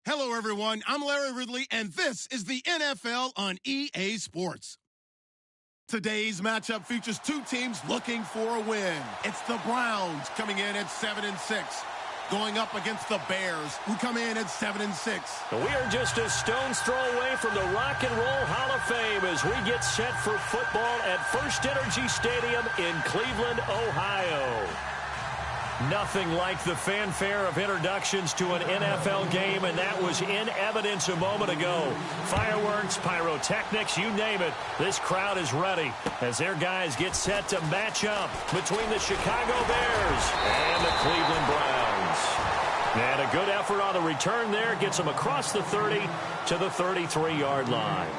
Hello, everyone. I'm Larry Ridley, and this is the NFL on EA Sports. Today's matchup features two teams looking for a win. It's the Browns coming in at 7-6, going up against the Bears, who come in at 7-6. We are just a stone's throw away from the Rock and Roll Hall of Fame as we get set for football at First Energy Stadium in Cleveland, Ohio. Nothing like the fanfare of introductions to an NFL game, and that was in evidence a moment ago. Fireworks, pyrotechnics, you name it. This crowd is ready as their guys get set to match up between the Chicago Bears and the Cleveland Browns. And a good effort on the return there gets them across the 30 to the 33-yard line.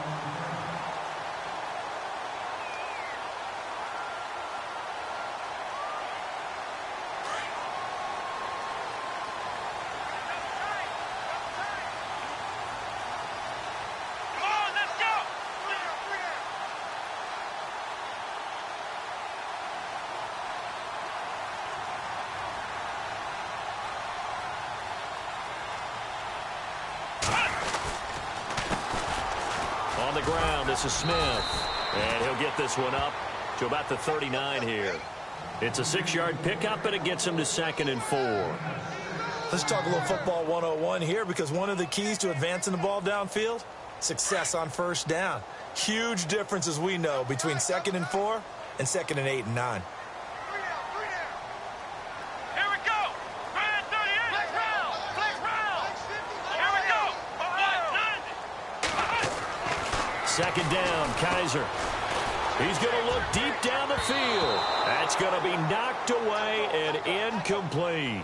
The ground, this is Smith, and he'll get this one up to about the 39 here. It's a 6-yard pickup, and it gets him to 2nd and 4. Let's talk a little football 101 here, because one of the keys to advancing the ball downfield, success on first down. Huge difference, as we know, between 2nd and 4 and 2nd and 8 and 9. Second down, Kaiser. He's going to look deep down the field. That's going to be knocked away and incomplete.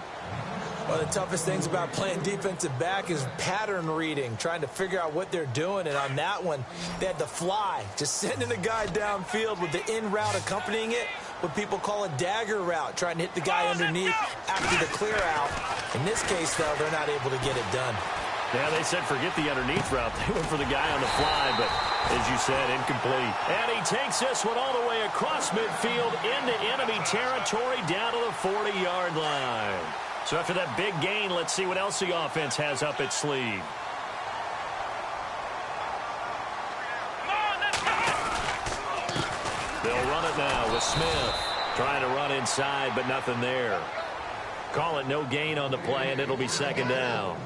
One of the toughest things about playing defensive back is pattern reading, trying to figure out what they're doing. And on that one, they had to fly, just sending a guy downfield with the in route accompanying it, what people call a dagger route, trying to hit the guy underneath after the clear out. In this case, though, they're not able to get it done. Yeah, they said forget the underneath route. They went for the guy on the fly, but as you said, incomplete. And he takes this one all the way across midfield into enemy territory down to the 40-yard line. So after that big gain, let's see what else the offense has up its sleeve. They'll run it now with Smith. Trying to run inside, but nothing there. Call it no gain on the play, and it'll be 2nd down.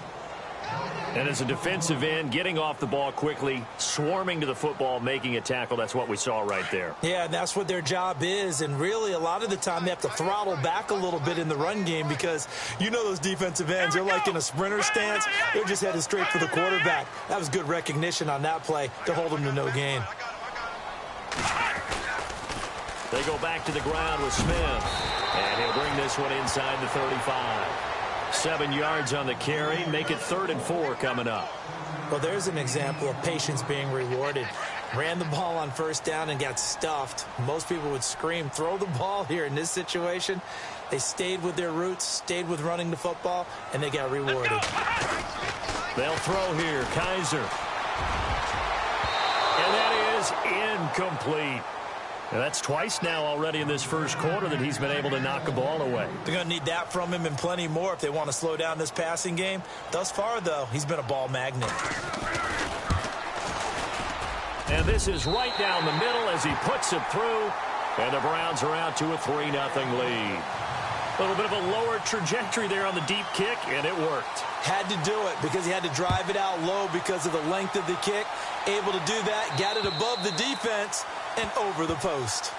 And as a defensive end, getting off the ball quickly, swarming to the football, making a tackle, that's what we saw right there. Yeah, and that's what their job is. And really, a lot of the time, they have to throttle back a little bit in the run game because you know those defensive ends, they're like in a sprinter stance. They're just headed straight for the quarterback. That was good recognition on that play to hold them to no gain. They go back to the ground with Smith. And he'll bring this one inside the 35. 7 yards on the carry. Make it 3rd and 4 coming up. Well, there's an example of patience being rewarded. Ran the ball on first down and got stuffed. Most people would scream, throw the ball here. In this situation, they stayed with their roots, stayed with running the football, and they got rewarded. They'll throw here. Kaiser. And that is incomplete. Now that's twice now already in this first quarter that he's been able to knock a ball away. They're going to need that from him and plenty more if they want to slow down this passing game. Thus far, though, he's been a ball magnet. And this is right down the middle as he puts it through. And the Browns are out to a 3-0 lead. A little bit of a lower trajectory there on the deep kick, and it worked. Had to do it because he had to drive it out low because of the length of the kick. Able to do that, got it above the defense and over the post.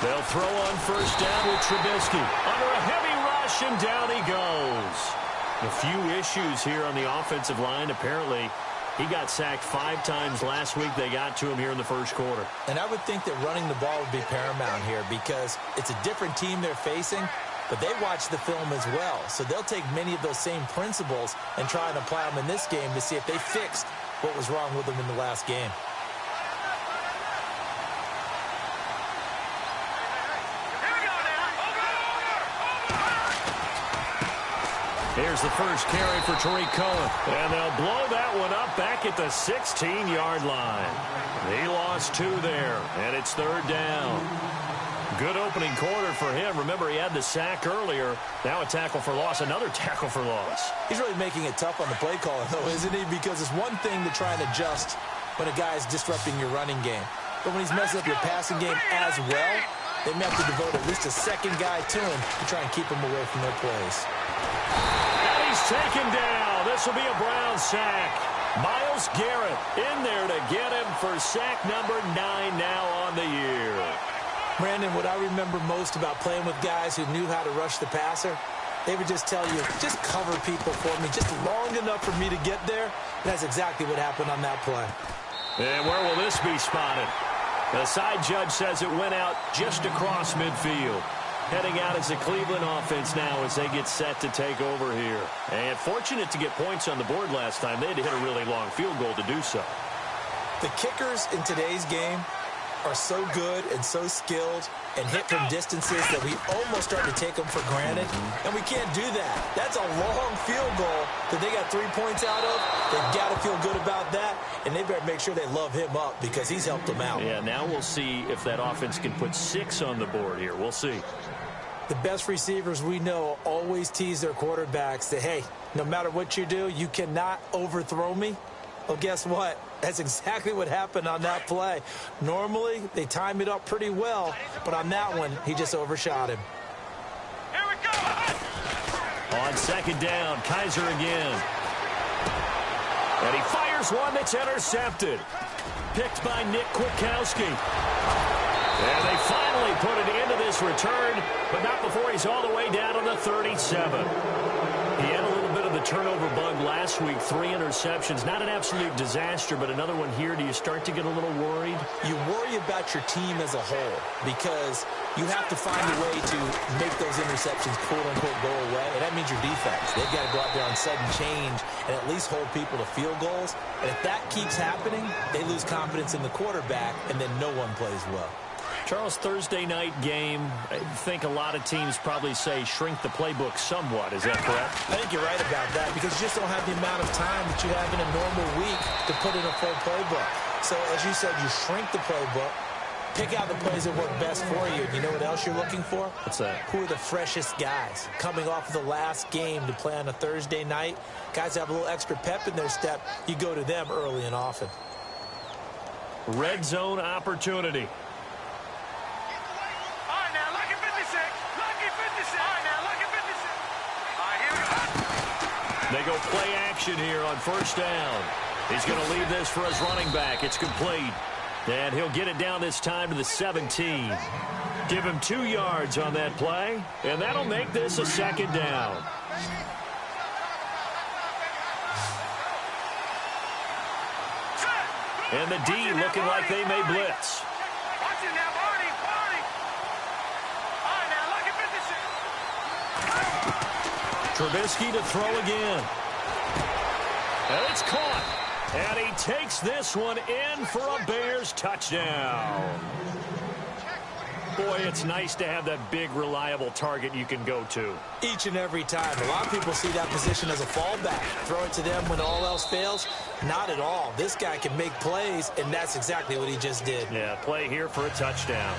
They'll throw on first down with Trubisky. Under a heavy rush, and down he goes. A few issues here on the offensive line. Apparently, He got sacked 5 times last week. They got to him here in the first quarter. And I would think that running the ball would be paramount here because it's a different team they're facing, but they watch the film as well. So they'll take many of those same principles and try and apply them in this game to see if they fixed what was wrong with them in the last game. Here's the first carry for Tariq Cohen. And they'll blow that one up back at the 16-yard line. He lost 2 there, and it's 3rd down. Good opening quarter for him. Remember, he had the sack earlier. Now a tackle for loss, another tackle for loss. He's really making it tough on the play caller, though, isn't he? Because it's one thing to try and adjust when a guy's disrupting your running game. But when he's messing up your passing game as well, they may have to devote at least a second guy to him to try and keep him away from their plays. And he's taken down. This will be a Brown sack. Myles Garrett in there to get him for sack number 9 now on the year. Brandon, what I remember most about playing with guys who knew how to rush the passer, they would just tell you, just cover people for me, just long enough for me to get there. And that's exactly what happened on that play. And where will this be spotted? The side judge says it went out just across midfield. Heading out as the Cleveland offense now as they get set to take over here. And fortunate to get points on the board last time. They had to hit a really long field goal to do so. The kickers in today's game are so good and so skilled and hit from distances that we almost start to take them for granted. And we can't do that. That's a long field goal that they got 3 points out of. They've got to feel good about that. And they better make sure they love him up because he's helped them out. Yeah, now we'll see if that offense can put 6 on the board here. We'll see. The best receivers we know always tease their quarterbacks that, hey, no matter what you do, you cannot overthrow me. Well, guess what? That's exactly what happened on that play. Normally, they time it up pretty well, but on that one, he just overshot him. Here we go! On 2nd down, Kaiser again. And he fires one that's intercepted. Picked by Nick Kwiatkowski. And they finally put it into this return, but not before he's all the way down on the 37. He had a little bit of the turnover bug last week, 3 interceptions. Not an absolute disaster, but another one here. Do you start to get a little worried? You worry about your team as a whole because you have to find a way to make those interceptions, quote-unquote, go away, and that means your defense. They've got to go out there on sudden change and at least hold people to field goals. And if that keeps happening, they lose confidence in the quarterback, and then no one plays well. Charles, Thursday night game, I think a lot of teams probably say shrink the playbook somewhat. Is that correct? I think you're right about that because you just don't have the amount of time that you have in a normal week to put in a full playbook. So, as you said, you shrink the playbook, pick out the plays that work best for you. And you know what else you're looking for? What's that? Who are the freshest guys coming off of the last game to play on a Thursday night? Guys have a little extra pep in their step. You go to them early and often. Red zone opportunity. They go play action here on 1st down. He's going to leave this for his running back. It's complete. And he'll get it down this time to the 17. Give him 2 yards on that play, and that'll make this a 2nd down. And the D looking like they may blitz. Watch it now, Barney. All right, now, look at Trubisky to throw again. And it's caught. And he takes this one in for a Bears touchdown. Boy, it's nice to have that big, reliable target you can go to. Each and every time. A lot of people see that position as a fallback. Throw it to them when all else fails. Not at all. This guy can make plays, and that's exactly what he just did. Yeah, play here for a touchdown.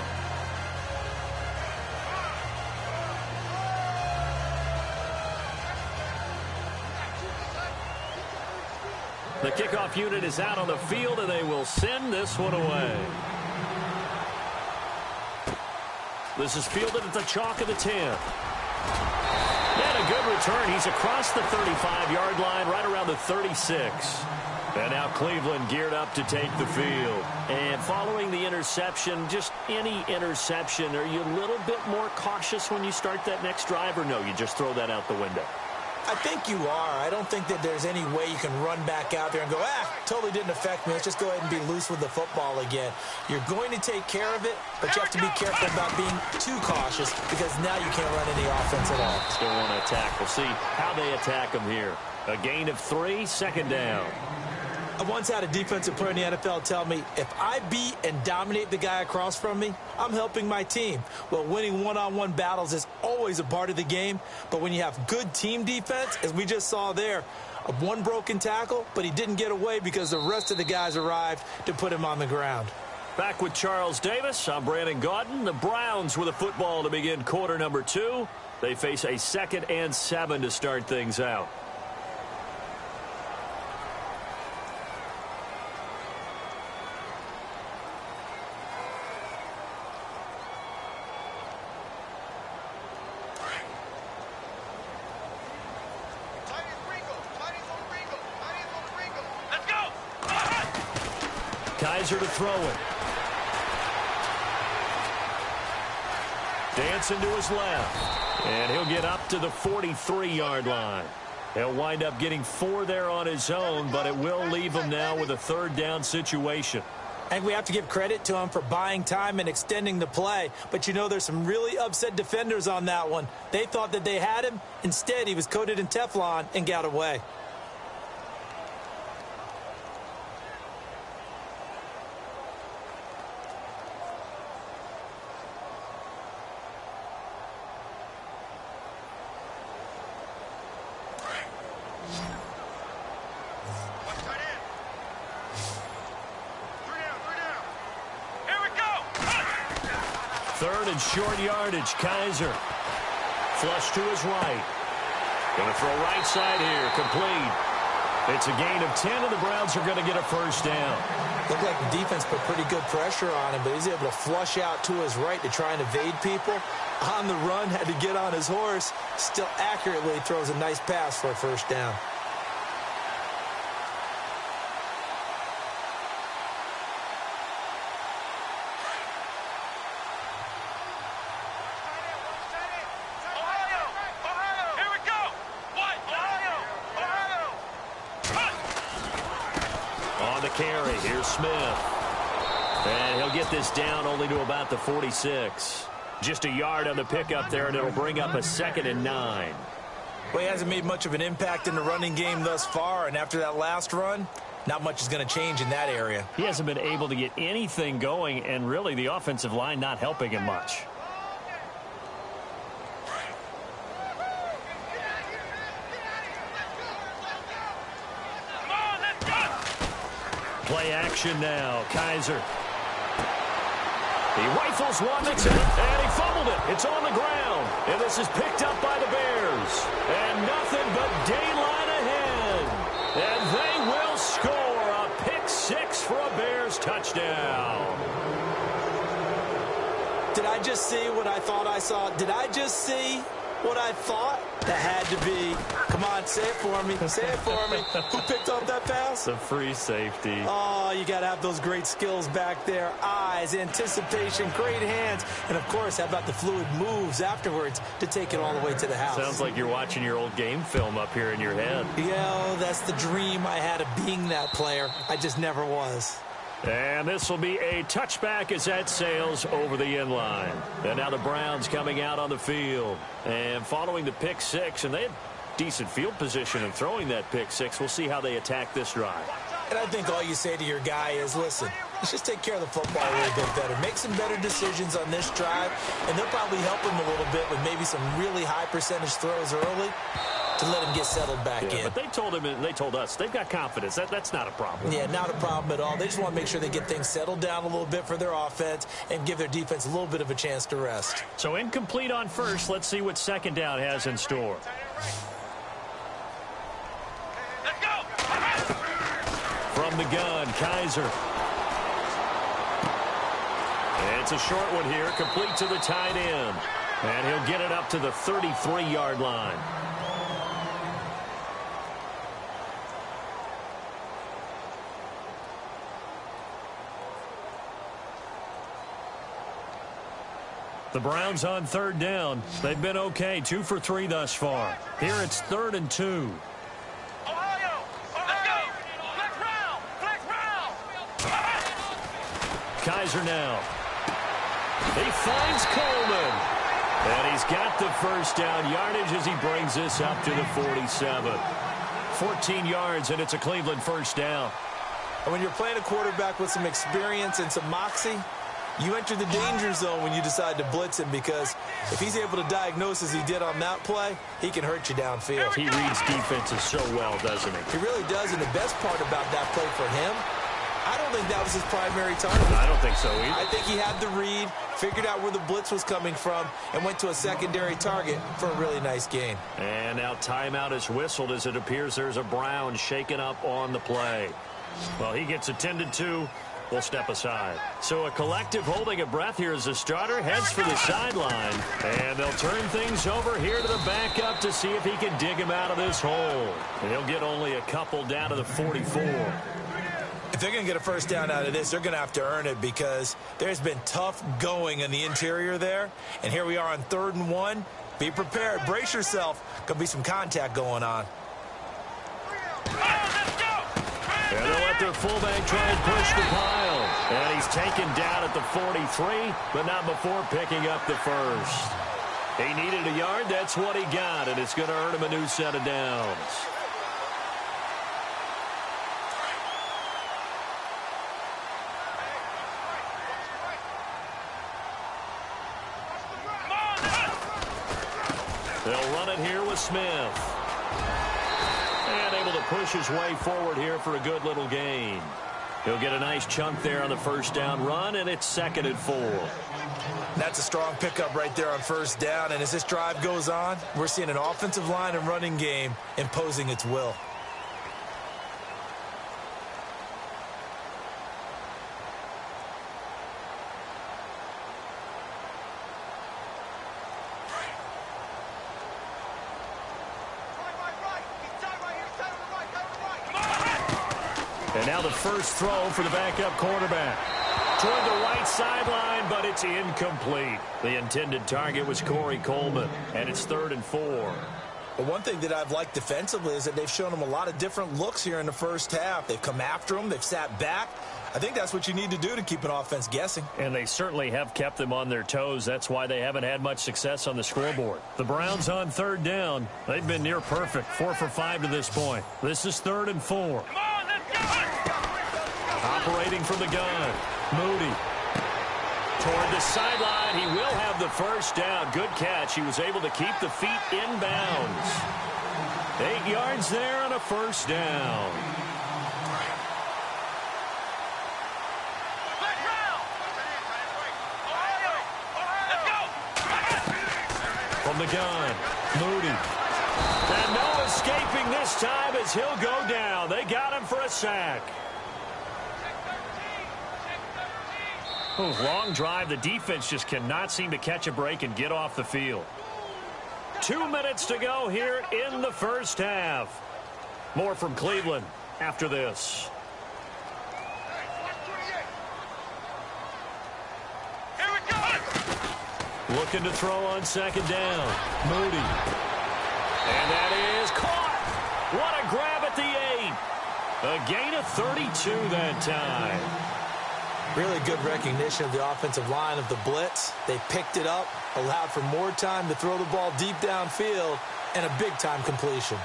The kickoff unit is out on the field, and they will send this one away. This is fielded at the chalk of the 10. And a good return. He's across the 35-yard line, right around the 36. And now Cleveland geared up to take the field. And following the interception, just any interception, are you a little bit more cautious when you start that next drive, or no, you just throw that out the window? I think you are. I don't think that there's any way you can run back out there and go, totally didn't affect me. Let's just go ahead and be loose with the football again. You're going to take care of it, but you have to be careful about being too cautious because now you can't run any offense at all. Still want to attack. We'll see how they attack them here. A gain of 3, second down. I once had a defensive player in the NFL tell me, if I beat and dominate the guy across from me, I'm helping my team. Well, winning one-on-one battles is always a part of the game, but when you have good team defense, as we just saw there, one broken tackle, but he didn't get away because the rest of the guys arrived to put him on the ground. Back with Charles Davis, I'm Brandon Gaudin. The Browns with a football to begin quarter number 2. They face a 2nd and 7 to start things out. Kizer to throw it. Dancing to his left. And he'll get up to the 43-yard line. He'll wind up getting 4 there on his own, but it will leave him now with a 3rd down situation. And we have to give credit to him for buying time and extending the play. But, you know, there's some really upset defenders on that one. They thought that they had him. Instead, he was coated in Teflon and got away. Short yardage, Kizer. Flush to his right. Going to throw right side here, complete. It's a gain of 10, and the Browns are going to get a 1st down. Looked like the defense put pretty good pressure on him, but he's able to flush out to his right to try and evade people. On the run, had to get on his horse. Still accurately throws a nice pass for a 1st down. Carry. Here's Smith. And he'll get this down only to about the 46. Just a yard on the pickup there, and it'll bring up a 2nd and 9. Well, he hasn't made much of an impact in the running game thus far, and after that last run, not much is going to change in that area. He hasn't been able to get anything going, and really the offensive line not helping him much. Play action now. Kizer. He rifles one, and he fumbled it. It's on the ground. And this is picked up by the Bears. And nothing but daylight ahead. And they will score a pick 6 for a Bears touchdown. Did I just see what I thought I saw? Did I just see what I thought? That had to be. Come on, say it for me. Say it for me. Who picked up that pass? The free safety. Oh, you got to have those great skills back there. Eyes, anticipation, great hands. And, of course, how about the fluid moves afterwards to take it all the way to the house? Sounds like you're watching your old game film up here in your head. Yeah, that's the dream I had of being that player. I just never was. And this will be a touchback as that sails over the end line. And now the Browns coming out on the field. And following the pick 6, and they had decent field position in throwing that pick 6. We'll see how they attack this drive. And I think all you say to your guy is, listen, let's just take care of the football a little bit better. Make some better decisions on this drive, and they'll probably help him a little bit with maybe some really high percentage throws early to let him get settled back in. But they told him, and they told us, they've got confidence. That's not a problem. Yeah, not a problem at all. They just want to make sure they get things settled down a little bit for their offense and give their defense a little bit of a chance to rest. So incomplete on first. Let's see what 2nd down has in store. Let's go! From the gun, Kizer. And it's a short one here, complete to the tight end. And he'll get it up to the 33-yard line. The Browns on third down. They've been okay, 2 for 3 thus far. Here it's 3rd and 2. Ohio! Let's go! Flex round! Kaiser now. He finds Coleman. And he's got the first down yardage as he brings this up to the 47. 14 yards, and it's a Cleveland first down. And when you're playing a quarterback with some experience and some moxie, you enter the danger zone when you decide to blitz him, because if he's able to diagnose as he did on that play, he can hurt you downfield. He reads defenses so well, doesn't he? He really does, and the best part about that play for him, I don't think that was his primary target. I don't think so either. I think he had the read, figured out where the blitz was coming from, and went to a secondary target for a really nice gain. And now timeout is whistled as it appears there's a Brown shaken up on the play. Well, he gets attended to. We'll step aside. So a collective holding a breath here as the starter heads for the sideline. And they'll turn things over here to the backup to see if he can dig him out of this hole. And he'll get only a couple down to the 44. If they're going to get a first down out of this, they're going to have to earn it, because there's been tough going in the interior there. And here we are on 3rd and 1. Be prepared. Brace yourself. Could be some contact going on. And they'll let their fullback try and push the pile. And he's taken down at the 43, but not before picking up the first. He needed a yard. That's what he got, and it's going to earn him a new set of downs. They'll run it here with Smith. And able to push his way forward here for a good little gain. He'll get a nice chunk there on the first down run, and it's 2nd and 4. That's a strong pickup right there on first down, and as this drive goes on, we're seeing an offensive line and running game imposing its will. And now the first throw for the backup quarterback. Toward the right sideline, but it's incomplete. The intended target was Corey Coleman, and it's 3rd and 4. But one thing that I've liked defensively is that they've shown him a lot of different looks here in the first half. They've come after him. They've sat back. I think that's what you need to do to keep an offense guessing. And they certainly have kept them on their toes. That's why they haven't had much success on the scoreboard. The Browns on 3rd down. They've been near perfect, 4 for 5 to this point. This is 3rd and 4. Operating from the gun, Moody. Toward the sideline, he will have the first down. Good catch. He was able to keep the feet inbounds. 8 yards there on a first down. From the gun, Moody. And no escaping this time as he'll go down. They got him for a sack. Long drive. The defense just cannot seem to catch a break and get off the field. 2 minutes to go here in the first half. More from Cleveland after this. Here we go. Looking to throw on 2nd down. Moody. And that is caught. What a grab at the 8. A gain of 32 that time. Really good recognition of the offensive line of the blitz. They picked it up, allowed for more time to throw the ball deep downfield, and a big-time completion.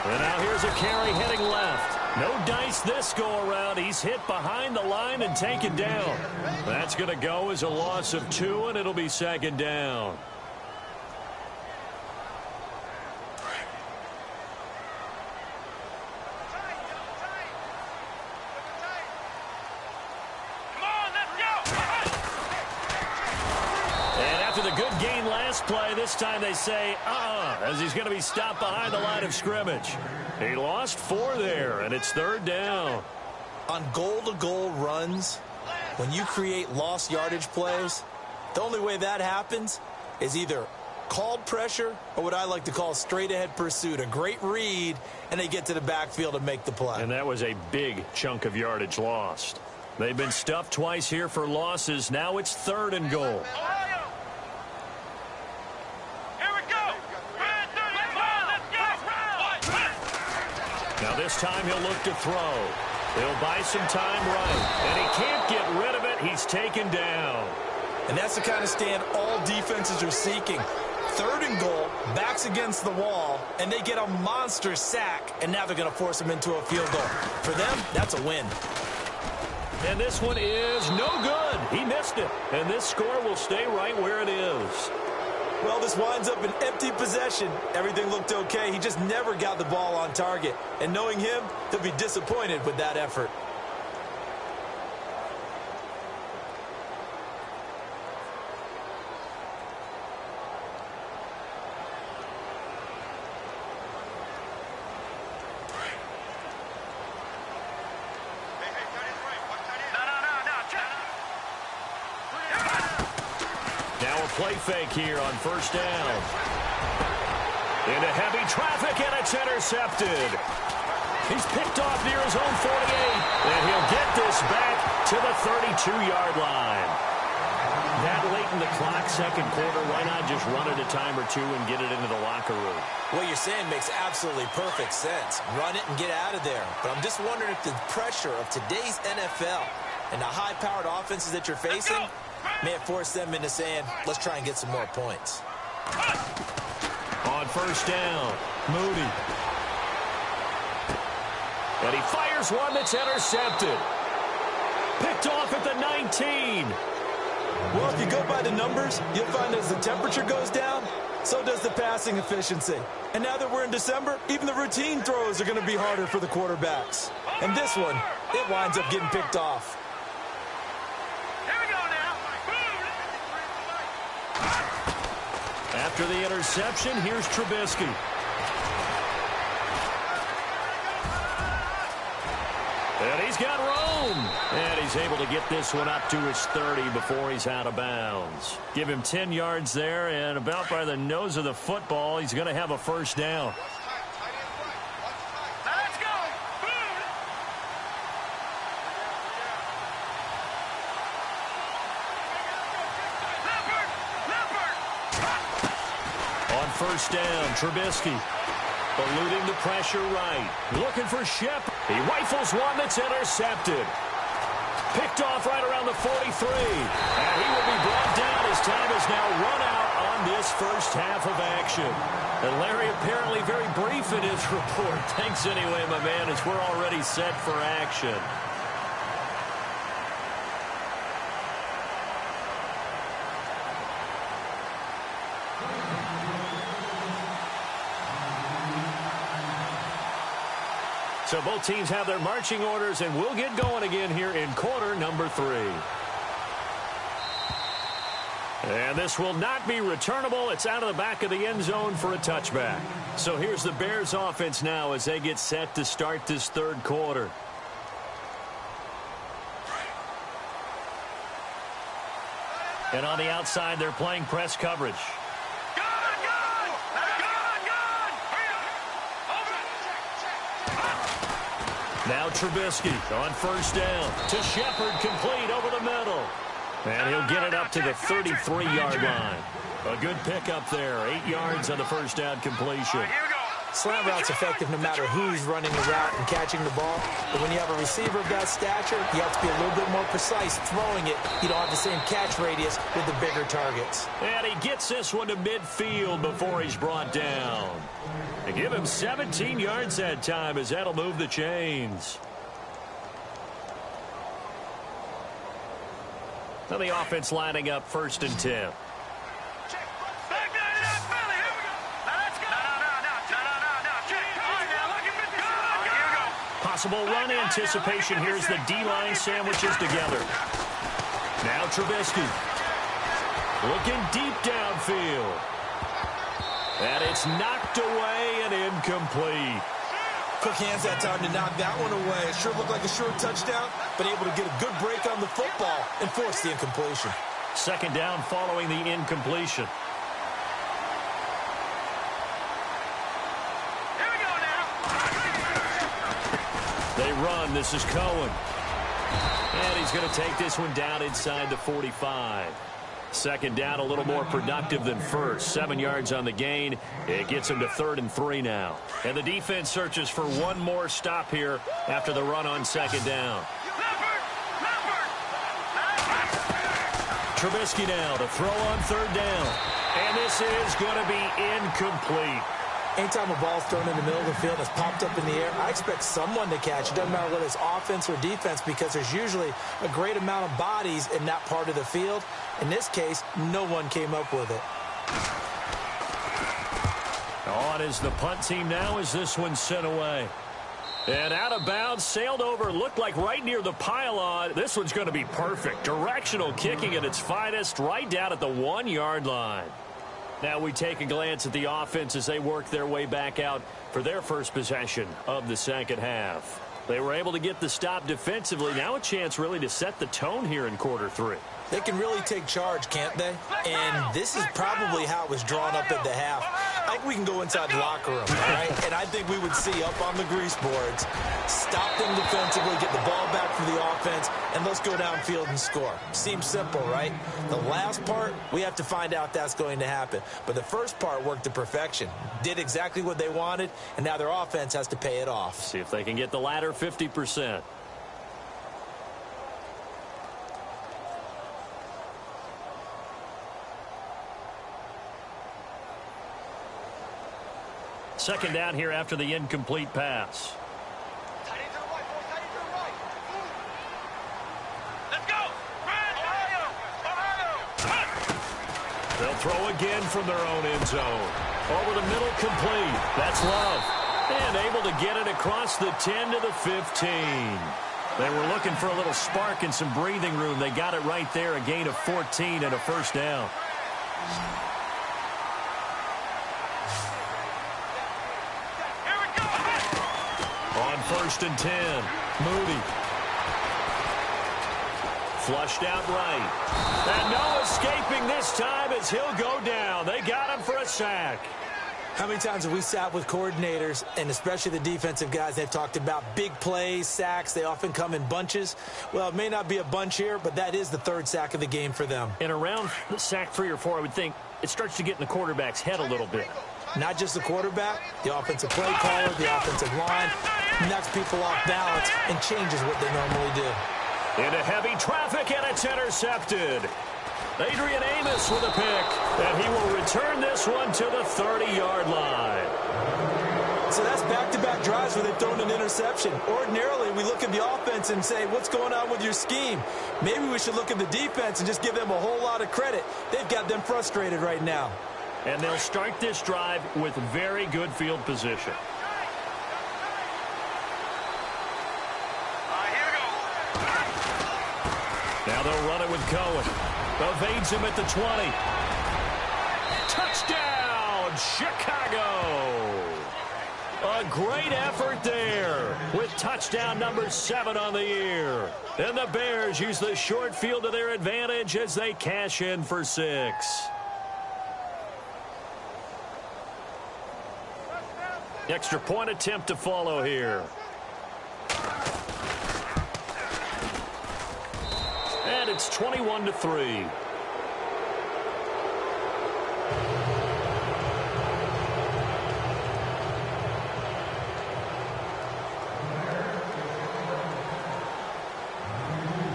And now here's a carry heading left. No dice this go-around. He's hit behind the line and taken down. That's going to go as a loss of 2, and it'll be 2nd down. The good gain last play. This time they say, as he's going to be stopped behind the line of scrimmage. He lost 4 there, and it's 3rd down. On goal-to-goal runs, when you create lost yardage plays, the only way that happens is either called pressure or what I like to call straight-ahead pursuit. A great read, and they get to the backfield and make the play. And that was a big chunk of yardage lost. They've been stuffed twice here for losses. Now it's 3rd and goal. Ohio! Here we go! Let's go! Now this time he'll look to throw. He'll buy some time right. And he can't get rid of it. He's taken down. And that's the kind of stand all defenses are seeking. 3rd and goal, backs against the wall, and they get a monster sack, and now they're going to force him into a field goal. For them, that's a win. And this one is no good. He missed it. And this score will stay right where it is. Well, this winds up an empty possession. Everything looked okay. He just never got the ball on target. And knowing him, he'll be disappointed with that effort. Play fake here on 1st down. Into heavy traffic, and it's intercepted. He's picked off near his own 48, and he'll get this back to the 32-yard line. That late in the clock, 2nd quarter, why not just run it a time or two and get it into the locker room? What you're saying makes absolutely perfect sense. Run it and get out of there. But I'm just wondering if the pressure of today's NFL and the high-powered offenses that you're facing may have forced them into saying, let's try and get some more points. On 1st down, Moody. And he fires one that's intercepted. Picked off at the 19. Well, if you go by the numbers, you'll find as the temperature goes down, so does the passing efficiency. And now that we're in December, even the routine throws are going to be harder for the quarterbacks. And this one, it winds up getting picked off. After the interception, here's Trubisky. And he's got room. And he's able to get this one up to his 30 before he's out of bounds. Give him 10 yards there, and about by the nose of the football, he's going to have a 1st down. Let's go! On 1st down, Trubisky eluding the pressure right. Looking for Shep. He rifles one that's intercepted. Picked off right around the 43. And he will be brought down as time is now run out on this first half of action. And Larry apparently very brief in his report. Thanks anyway, my man, as we're already set for action. So both teams have their marching orders, and we'll get going again here in quarter number 3. And this will not be returnable. It's out of the back of the end zone for a touchback. So here's the Bears offense now as they get set to start this 3rd quarter. And on the outside, they're playing press coverage. Now Trubisky on 1st down to Shepard, complete over the middle. And he'll get it up to the 33-yard line. A good pickup there, 8 yards on the 1st down completion. Slant route's effective no matter who's running the route and catching the ball. But when you have a receiver of that stature, you have to be a little bit more precise throwing it. You don't have the same catch radius with the bigger targets. And he gets this one to midfield before he's brought down. They give him 17 yards that time as that'll move the chains. Now the offense lining up 1st and 10. Possible run anticipation. Here's the D-line sandwiches together. Now Trubisky. Looking deep downfield. And it's knocked away and incomplete. Quick hands that time to knock that one away. It sure looked like a short touchdown, but able to get a good break on the football and force the incompletion. 2nd down following the incompletion. They run. This is Cohen. And he's going to take this one down inside the 45. Second down, a little more productive than first. 7 yards on the gain. It gets him to 3rd and 3 now. And the defense searches for one more stop here after the run on second down. Trubisky now to throw on 3rd down. And this is going to be incomplete. Anytime a ball's thrown in the middle of the field and it's popped up in the air, I expect someone to catch. It doesn't matter whether it's offense or defense because there's usually a great amount of bodies in that part of the field. In this case, no one came up with it. On is the punt team now as this one's sent away. And out of bounds, sailed over, looked like right near the pylon. This one's going to be perfect. Directional kicking at its finest, right down at the 1-yard line. Now we take a glance at the offense as they work their way back out for their first possession of the second half. They were able to get the stop defensively. Now a chance really to set the tone here in quarter 3. They can really take charge, can't they? And this is probably how it was drawn up at the half. I think we can go inside the locker room, all right? And I think we would see up on the grease boards, stop them defensively, get the ball back for the offense, and let's go downfield and score. Seems simple, right? The last part, we have to find out if that's going to happen. But the first part worked to perfection. Did exactly what they wanted, and now their offense has to pay it off. See if they can get the latter 50%. Second down here after the incomplete pass. Let's go! They'll throw again from their own end zone. Over the middle, complete. That's Love. And able to get it across the 10 to the 15. They were looking for a little spark and some breathing room. They got it right there, a gain of 14 and a first down. On 1st and 10, Moody. Flushed out right. And no escaping this time as he'll go down. They got him for a sack. How many times have we sat with coordinators, and especially the defensive guys, they've talked about big plays, sacks. They often come in bunches. Well, it may not be a bunch here, but that is the 3rd sack of the game for them. And around sack 3 or 4, I would think it starts to get in the quarterback's head a little bit. Not just the quarterback, the offensive play caller, the offensive line, knocks people off balance and changes what they normally do. Into heavy traffic, and it's intercepted. Adrian Amos with a pick, and he will return this one to the 30-yard line. So that's back-to-back drives where they've thrown an interception. Ordinarily, we look at the offense and say, what's going on with your scheme? Maybe we should look at the defense and just give them a whole lot of credit. They've got them frustrated right now. And they'll start this drive with very good field position. Now they'll run it with Cohen. Evades him at the 20. Touchdown, Chicago! A great effort there with touchdown number 7 on the year. And the Bears use the short field to their advantage as they cash in for 6. Extra point attempt to follow here. And it's 21-3.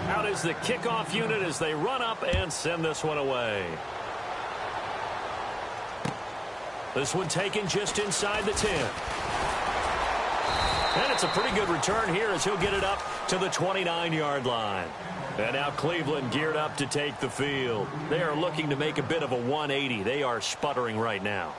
Out is the kickoff unit as they run up and send this one away. This one taken just inside the 10. And it's a pretty good return here as he'll get it up to the 29-yard line. And now Cleveland geared up to take the field. They are looking to make a bit of a 180. They are sputtering right now.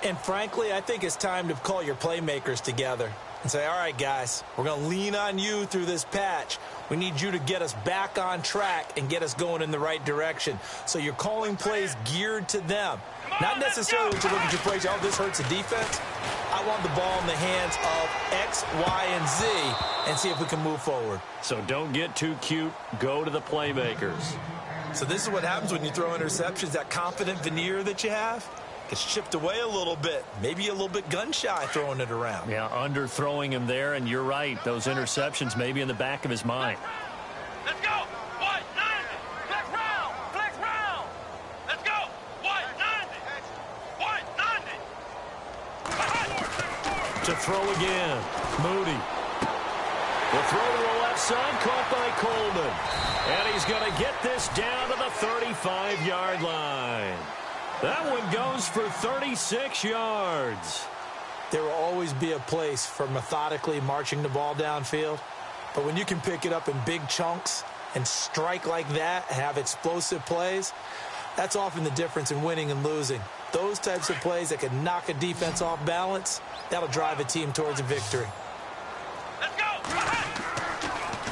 And frankly, I think it's time to call your playmakers together and say, all right, guys, we're going to lean on you through this patch. We need you to get us back on track and get us going in the right direction. So you're calling plays geared to them. Not necessarily when you look at your plays, oh, this hurts the defense. I want the ball in the hands of X, Y, and Z and see if we can move forward. So don't get too cute. Go to the playmakers. So this is what happens when you throw interceptions, that confident veneer that you have. Gets chipped away a little bit. Maybe a little bit gun-shy throwing it around. Yeah, underthrowing him there, and you're right. Those interceptions may be in the back of his mind. Let's go. White 90. Flex round. Flex round. Let's go. White 90. White 90. To throw again. Moody. The throw to the left side, caught by Coleman. And he's going to get this down to the 35-yard line. That one goes for 36 yards. There will always be a place for methodically marching the ball downfield. But when you can pick it up in big chunks and strike like that, have explosive plays, that's often the difference in winning and losing. Those types of plays that can knock a defense off balance, that'll drive a team towards a victory. Let's go.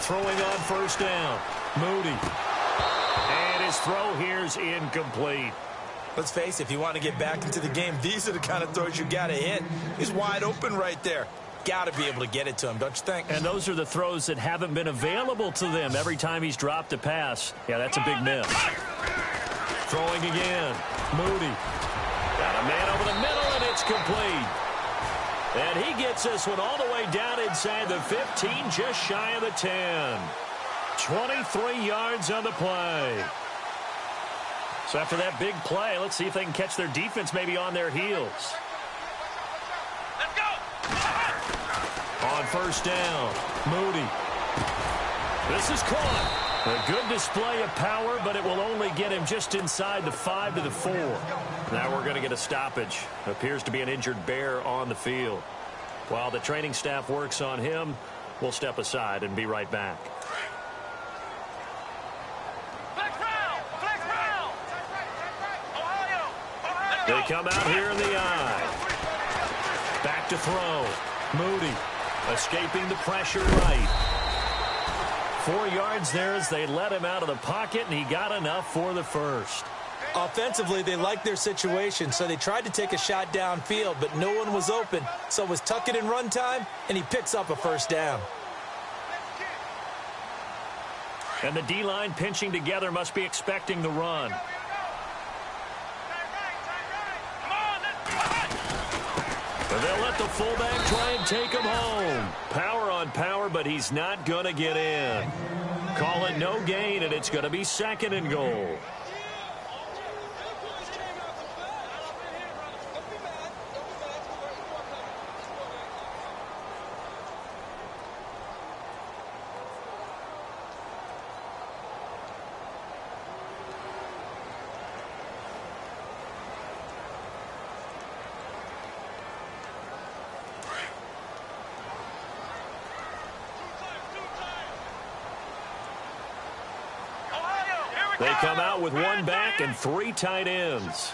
Throwing on first down. Moody. And his throw here's incomplete. Let's face it, if you want to get back into the game, these are the kind of throws you got to hit. He's wide open right there. Got to be able to get it to him, don't you think? And those are the throws that haven't been available to them every time he's dropped a pass. Yeah, that's a big miss. Throwing again. Moody. Got a man over the middle, and it's complete. And he gets this one all the way down inside the 15, just shy of the 10. 23 yards on the play. So after that big play, let's see if they can catch their defense maybe on their heels. Let's go. On first down, Moody. This is caught. A good display of power, but it will only get him just inside the 5 to the 4. Now we're going to get a stoppage. Appears to be an injured Bear on the field. While the training staff works on him, we'll step aside and be right back. They come out here in the eye. Back to throw. Moody escaping the pressure right. 4 yards there as they let him out of the pocket, and he got enough for the first. Offensively, they liked their situation, so they tried to take a shot downfield, but no one was open. So it was tuck it in run time, and he picks up a first down. And the D-line pinching together must be expecting the run. And they'll let the fullback try and take him home. Power on power, but he's not going to get in. Call it no gain, and it's going to be second and goal. They come out with one back and 3 tight ends.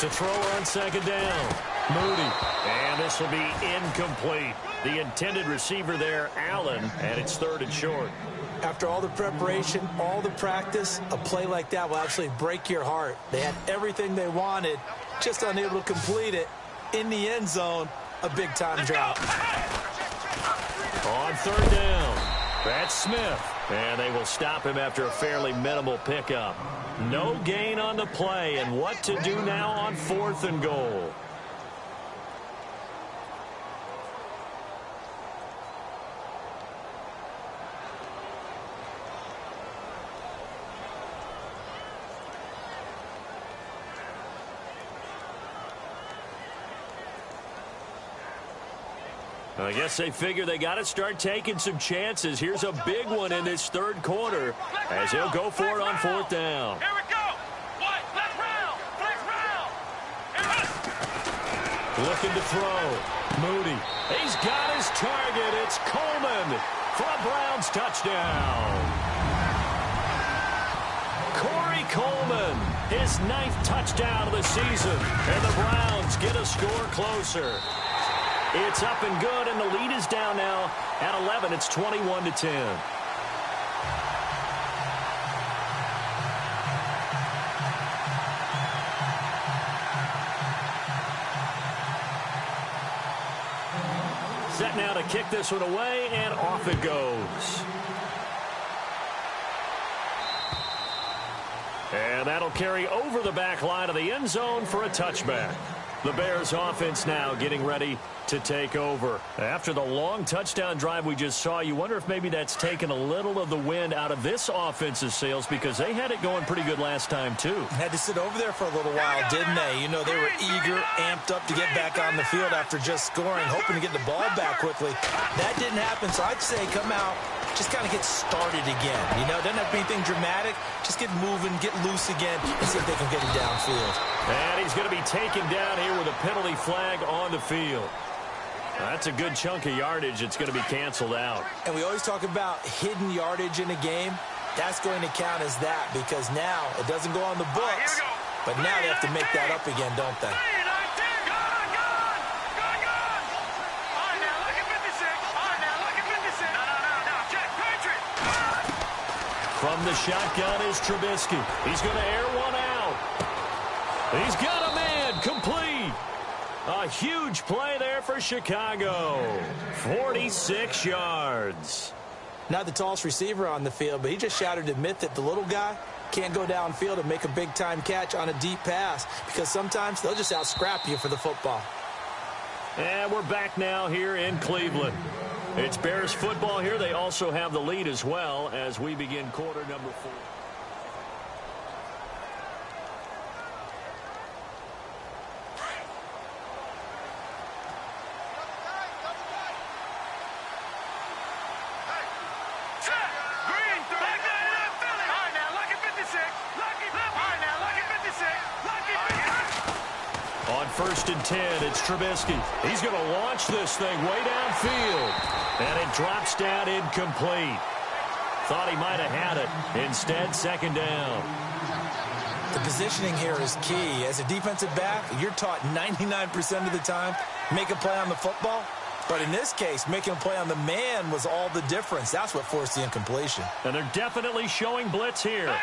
To throw on second down. Moody. And this will be incomplete. The intended receiver there, Allen, and it's 3rd and short. After all the preparation, all the practice, a play like that will absolutely break your heart. They had everything they wanted, just unable to complete it. In the end zone, a big-time drop. On 3rd down. That's Smith, and they will stop him after a fairly minimal pickup. No gain on the play, and what to do now on 4th and goal. I guess they figure they got to start taking some chances. Here's a big one in this 3rd quarter as he'll go for it on 4th down. Here we go. White, flex round. Looking to throw. Moody. He's got his target. It's Coleman for a Browns touchdown. Corey Coleman, his 9th touchdown of the season. And the Browns get a score closer. It's up and good, and the lead is down now at 11. It's 21-10. Set now to kick this one away, and off it goes. And that'll carry over the back line of the end zone for a touchback. The Bears offense now getting ready to take over. After the long touchdown drive we just saw, you wonder if maybe that's taken a little of the wind out of this offense's sails, because they had it going pretty good last time too. Had to sit over there for a little while, didn't they? You know, they were eager, amped up to get back on the field after just scoring, hoping to get the ball back quickly. That didn't happen, so I'd say come out, just kind of get started again. You know, doesn't have to be anything dramatic. Just get moving, get loose again, and see if they can get him downfield. And he's going to be taken down here with a penalty flag on the field. That's a good chunk of yardage. It's going to be canceled out. And we always talk about hidden yardage in a game. That's going to count as that, because now it doesn't go on the books, but now they have to make that up again, don't they? From the shotgun is Trubisky. He's going to air one out. He's got a man, complete. A huge play there for Chicago. 46 yards. Not the tallest receiver on the field, but he just shouted to admit that the little guy can't go downfield and make a big-time catch on a deep pass, because sometimes they'll just out-scrap you for the football. And we're back now here in Cleveland. It's Bears football here. They also have the lead as well as we begin quarter number 4. On 1st and 10, it's Trubisky. He's going to launch this thing way downfield. And it drops down incomplete. Thought he might have had it. Instead, 2nd down. The positioning here is key. As a defensive back, you're taught 99% of the time, make a play on the football. But in this case, making a play on the man was all the difference. That's what forced the incompletion. And they're definitely showing blitz here.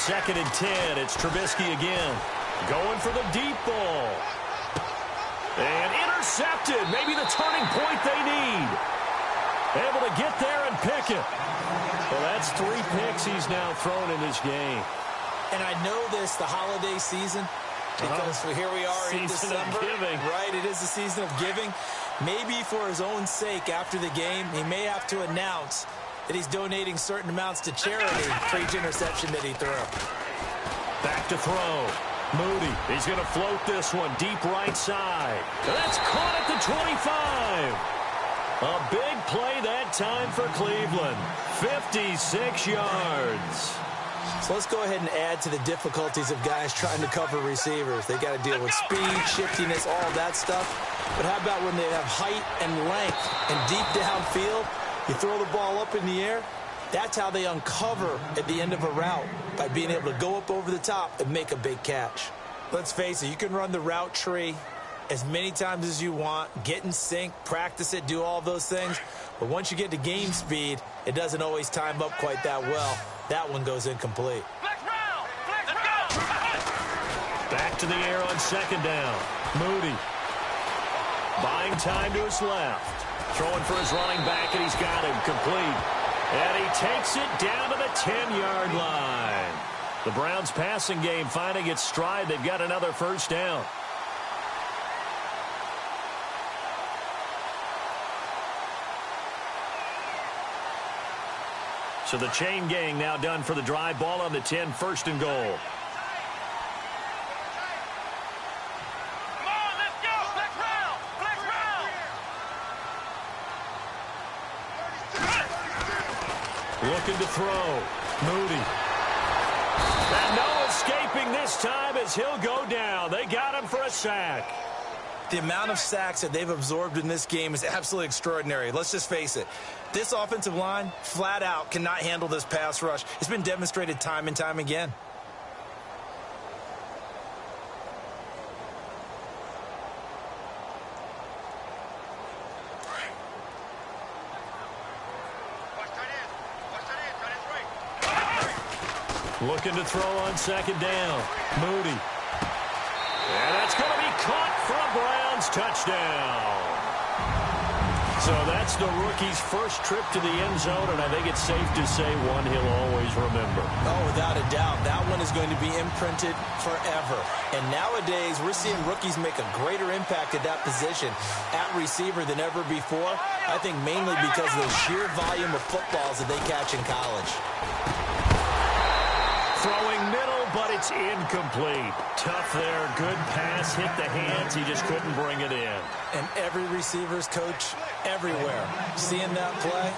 Second and 10, it's Trubisky again. Going for the deep ball. And intercepted. Maybe the turning point they need. Able to get there and pick it. Well, that's 3 picks he's now thrown in this game. And I know this, the holiday season, because here we are in December. Of giving. Right, it is the season of giving. Maybe for his own sake after the game, he may have to announce that he's donating certain amounts to charity for each interception that he threw. Back to throw. Moody, he's going to float this one deep right side. That's caught at the 25. A big play that time for Cleveland. 56 yards. So let's go ahead and add to the difficulties of guys trying to cover receivers. They got to deal with speed, shiftiness, all that stuff. But how about when they have height and length and deep downfield? You throw the ball up in the air, that's how they uncover at the end of a route, by being able to go up over the top and make a big catch. Let's face it, you can run the route tree as many times as you want, get in sync, practice it, do all those things. But once you get to game speed, it doesn't always time up quite that well. That one goes incomplete. Back to the air on 2nd down. Moody buying time to his left. Throwing for his running back, and he's got him complete. And he takes it down to the 10-yard line. The Browns' passing game finding its stride. They've got another 1st down. So the chain gang now done for the drive. Ball on the 10, 1st and goal. Looking to throw. Moody. And no escaping this time as he'll go down. They got him for a sack. The amount of sacks that they've absorbed in this game is absolutely extraordinary. Let's just face it. This offensive line, flat out, cannot handle this pass rush. It's been demonstrated time and time again. Looking to throw on 2nd down. Moody. And that's going to be caught for a Browns touchdown. So that's the rookie's first trip to the end zone, and I think it's safe to say one he'll always remember. Oh, without a doubt. That one is going to be imprinted forever. And nowadays, we're seeing rookies make a greater impact at that position at receiver than ever before. I think mainly because of the sheer volume of footballs that they catch in college. Throwing middle, but it's incomplete. Tough there. Good pass. Hit the hands. He just couldn't bring it in. And every receiver's coach everywhere. Seeing that play,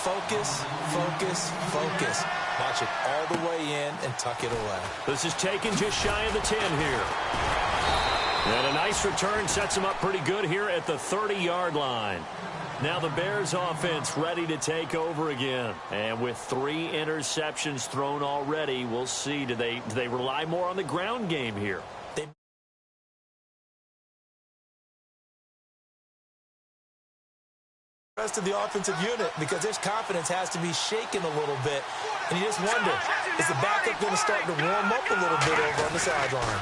focus, focus, focus. Watch it all the way in and tuck it away. This is taken just shy of the 10 here. And a nice return sets him up pretty good here at the 30-yard line. Now the Bears offense ready to take over again. And with 3 interceptions thrown already, we'll see. Do they rely more on the ground game here? Rest of the offensive unit, because his confidence has to be shaken a little bit. And you just wonder, is the backup going to start to warm up a little bit over on the sideline?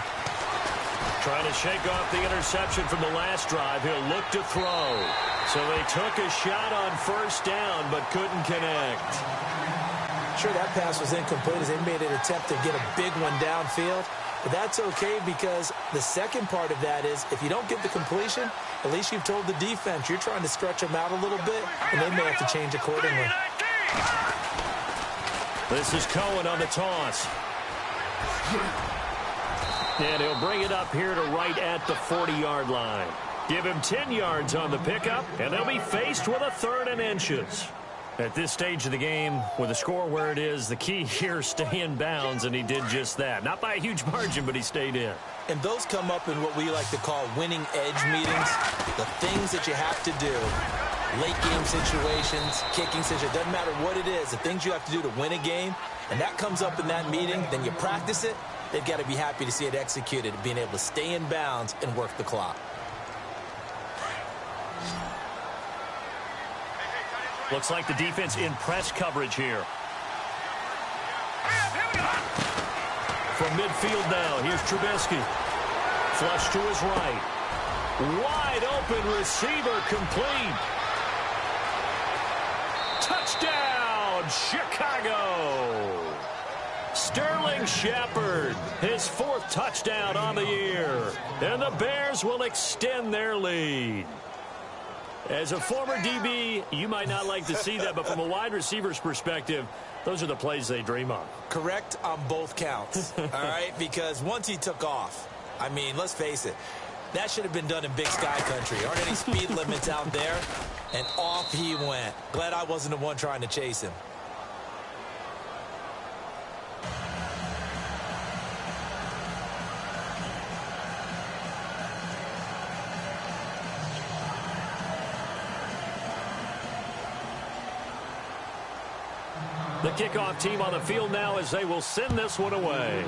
Trying to shake off the interception from the last drive. He'll look to throw. So they took a shot on first down, but couldn't connect. Sure, that pass was incomplete as they made an attempt to get a big one downfield. But that's okay, because the second part of that is if you don't get the completion, at least you've told the defense you're trying to stretch them out a little bit, and they may have to change accordingly. This is Cohen on the toss. And he'll bring it up here to right at the 40-yard line. Give him 10 yards on the pickup, and they'll be faced with a 3rd and inches. At this stage of the game, with the score where it is, the key here is stay in bounds, and he did just that. Not by a huge margin, but he stayed in. And those come up in what we like to call winning edge meetings. The things that you have to do, late game situations, kicking situations, doesn't matter what it is, the things you have to do to win a game, and that comes up in that meeting, then you practice it. They've got to be happy to see it executed, being able to stay in bounds and work the clock. Looks like the defense in press coverage here. From midfield now, here's Trubisky. Flush to his right. Wide open receiver complete. Touchdown, Chicago. Sterling Shepard, his 4th touchdown on the year. And the Bears will extend their lead. As a former DB, you might not like to see that, but from a wide receiver's perspective, those are the plays they dream of. Correct on both counts, all right? Because once he took off, I mean, let's face it, that should have been done in Big Sky Country. Aren't any speed limits out there? And off he went. Glad I wasn't the one trying to chase him. The kickoff team on the field now as they will send this one away.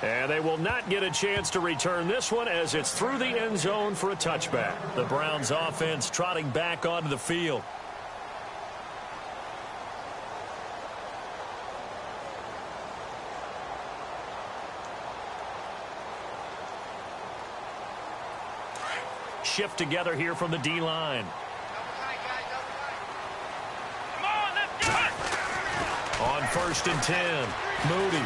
And they will not get a chance to return this one as it's through the end zone for a touchback. The Browns offense trotting back onto the field. Shift together here from the D-line. On 1st and 10, Moody.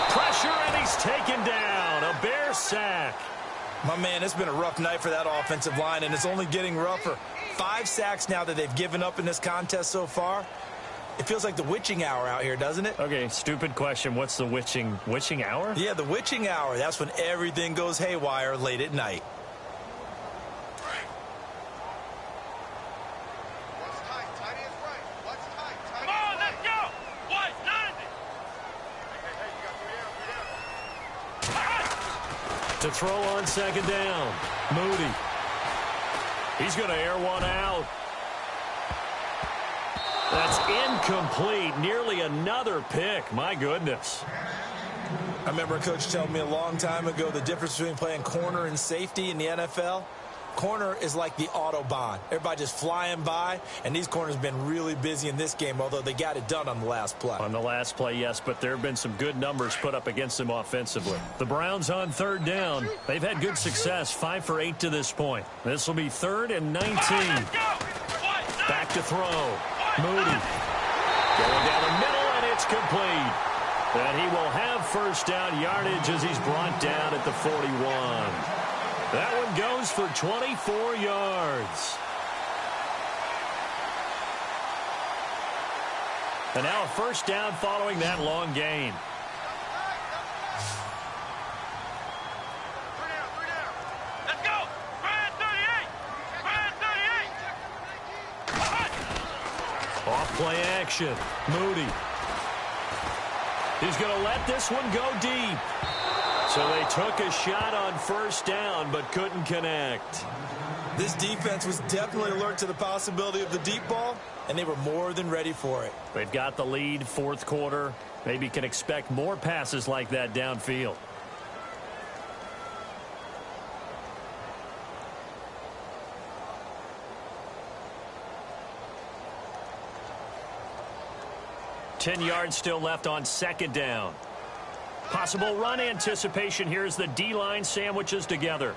Pressure, and he's taken down. A Bear sack. My man, it's been a rough night for that offensive line, and it's only getting rougher. 5 sacks now that they've given up in this contest so far. It feels like the witching hour out here, doesn't it? Okay, stupid question. What's the witching hour? Yeah, the witching hour. That's when everything goes haywire late at night. To throw on 2nd down. Moody. He's going to air one out. That's incomplete. Nearly another pick. My goodness. I remember a coach telling me a long time ago the difference between playing corner and safety in the NFL. corner is like the Autobahn. Everybody just flying by, and these corners have been really busy in this game, although they got it done on the last play. On the last play, yes, but there have been some good numbers put up against them offensively. The Browns on third down. They've had good success, 5 for 8 to this point. This will be 3rd and 19. Back to throw. Moody. Going down the middle, and it's complete. And he will have first down yardage as he's brought down at the 41. That one goes for 24 yards. And now a first down following that long gain. Let's go. Brand 38. Brand 38. Off play action. Moody. He's going to let this one go deep. So they took a shot on first down but couldn't connect. This defense was definitely alert to the possibility of the deep ball, and they were more than ready for it. They've got the lead, 4th quarter. Maybe can expect more passes like that downfield. Ten yards still left on 2nd down. Possible run anticipation here as the D-line sandwiches together.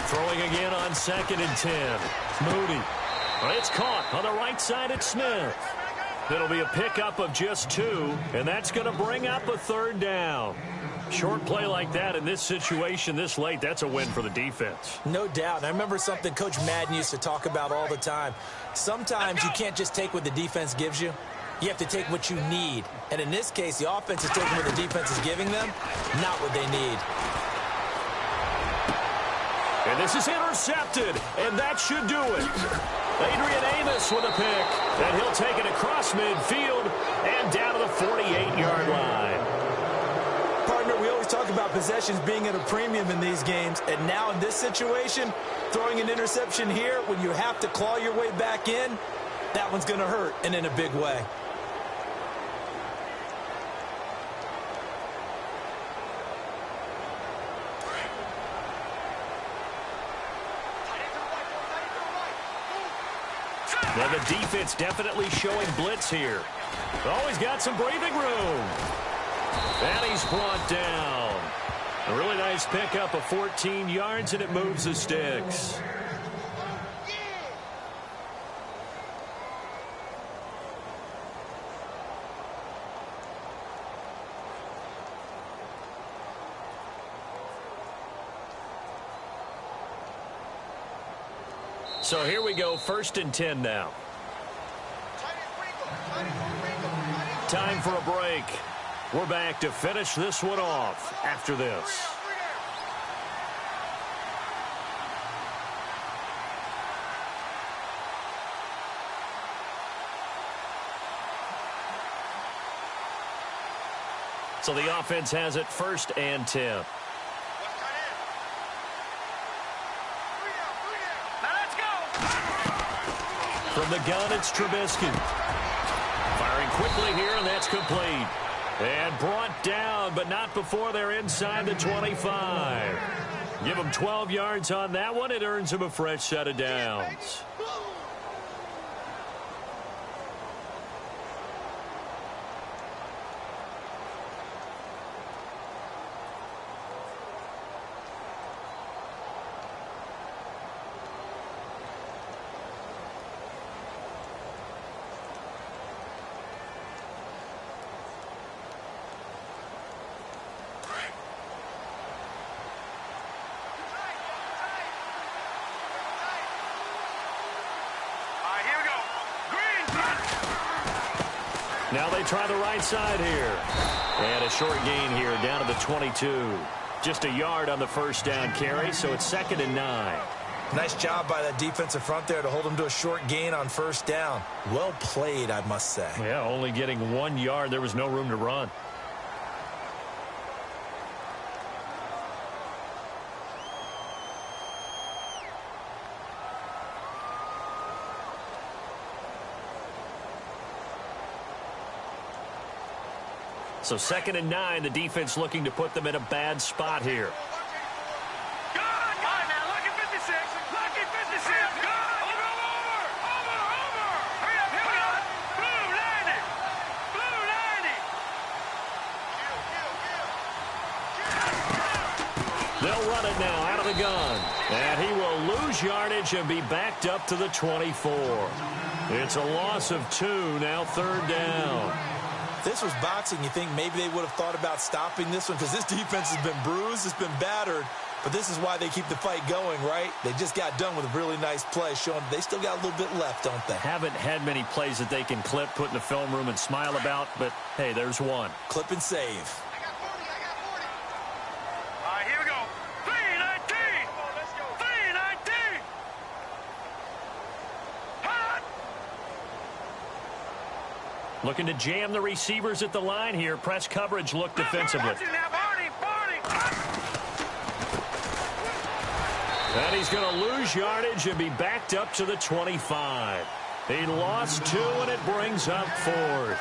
Throwing again on 2nd and 10. Moody. It's caught on the right side at Smith. It'll be a pickup of just 2, and that's going to bring up a 3rd down. Short play like that in this situation this late, that's a win for the defense. No doubt. And I remember something Coach Madden used to talk about all the time. Sometimes you can't just take what the defense gives you. You have to take what you need. And in this case, the offense is taking what the defense is giving them, not what they need. And this is intercepted, and that should do it. Adrian Amos with a pick, and he'll take it across midfield and down to the 48-yard line. Partner, we always talk about possessions being at a premium in these games, and now in this situation, throwing an interception here when you have to claw your way back in, that one's going to hurt, and in a big way. Now the defense definitely showing blitz here. Always got some breathing room. And he's brought down. A really nice pickup of 14 yards, and it moves the sticks. So here we go, 1st and 10 now. Time for a break. We're back to finish this one off after this. So the offense has it 1st and 10. From the gun, it's Trubisky. Firing quickly here, and that's complete. And brought down, but not before they're inside the 25. Give him 12 yards on that one. It earns him a fresh set of downs. Now they try the right side here. And a short gain here down to the 22. Just a yard on the first down carry, so it's 2nd and 9. Nice job by that defensive front there to hold them to a short gain on first down. Well played, I must say. Yeah, only getting 1 yard. There was no room to run. So 2nd and 9, the defense looking to put them in a bad spot here. Good. All right, now looking for They'll run it now out of the gun. And he will lose yardage and be backed up to the 24. It's a loss of 2, now 3rd down. If this was boxing, you think maybe they would have thought about stopping this one because this defense has been bruised, it's been battered, but this is why they keep the fight going, right? They just got done with a really nice play, showing they still got a little bit left, don't they? Haven't had many plays that they can clip, put in the film room, and smile about, but, hey, there's one. Clip and save. I got 40. All right, here we go. 319. Come on, let's go. 319. Hot. Looking to jam the receivers at the line here. Press coverage look defensively. And he's going to lose yardage and be backed up to the 25. He lost 2, and it brings up 4th.